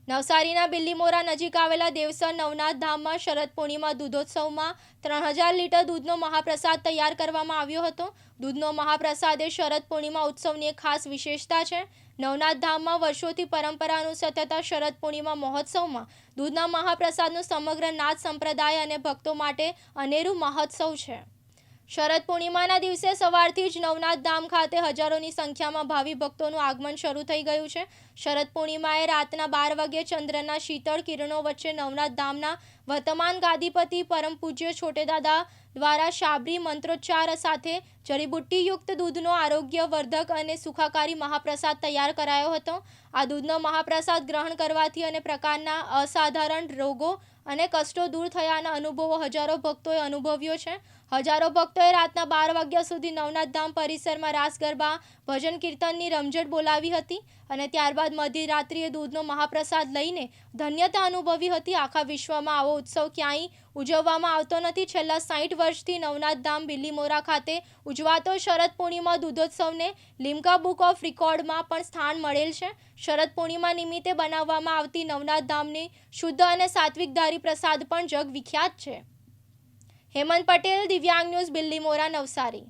નવસારીના બિલ્લીમોરા નજીક આવેલા દેવસર નવનાથ ધામમાં શરદ પૂર્ણિમા દૂધોત્સવમાં 3000 લીટર દૂધનો મહાપ્રસાદ તૈયાર કરવામાં આવ્યો હતો. દૂધનો મહાપ્રસાદ એ શરદ પૂર્ણિમા ઉત્સવની એક ખાસ વિશેષતા છે. નવનાથ ધામમાં વર્ષોથી પરંપરા અનુસાર થતા શરદ પૂર્ણિમા મહોત્સવમાં દૂધના મહાપ્રસાદનું સમગ્ર નાથ સંપ્રદાય અને ભક્તો માટે અનેરું મહોત્સવ છે. શરદ પૂર્ણિમાના દિવસે સવારથી જ નવનાથ ધામ ખાતે હજારોની સંખ્યામાં ભાવિ ભક્તોનું આગમન શરૂ થઈ ગયું છે. શરદ પૂર્ણિમાએ રાતના 12 વાગ્યે ચંદ્રના શીતળ કિરણો વચ્ચે નવનાથ ધામના વર્તમાન ગાદીપતિ પરમ પૂજ્ય છોટેદાદા દ્વારા શાબરી મંત્રોચ્ચાર સાથે જડીબુટ્ટીયુક્ત દૂધનો આરોગ્યવર્ધક અને સુખાકારી મહાપ્રસાદ તૈયાર કરાયો હતો. આ દૂધનો મહાપ્રસાદ ગ્રહણ કરવાથી અનેક પ્રકારના અસાધારણ રોગો અને કષ્ટો દૂર થયાના અનુભવો હજારો ભક્તોએ અનુભવ્યો છે. હજારો ભક્તોએ રાતના 12 વાગ્યા સુધી નવનાથ ધામ પરિસરમાં રાસ ગરબા, ભજન કીર્તનની રમઝટ બોલાવી હતી અને ત્યારબાદ મધ્યરાત્રિએ દૂધનો મહાપ્રસાદ લઈને ધન્યતા અનુભવી હતી. આખા વિશ્વમાં આવો ઉત્સવ ક્યાંય ઉજવવામાં આવતો નથી. છેલ્લા 60 વર્ષથી નવનાથ ધામ બિલ્લીમોરા ખાતે ઉજવાતો શરદ પૂર્ણિમા દૂધોત્સવને લિમ્કા બુક ઓફ રેકોર્ડમાં પણ સ્થાન મળેલ છે. શરદ પૂર્ણિમા નિમિત્તે બનાવવામાં આવતી નવનાથ ધામની શુદ્ધ અને સાત્વિક ધારી પ્રસાદ પણ જગ વિખ્યાત છે. હેમંત પટેલ, દિવ્યાંગ ન્યૂઝ, બિલ્લીમોરા, નવસારી.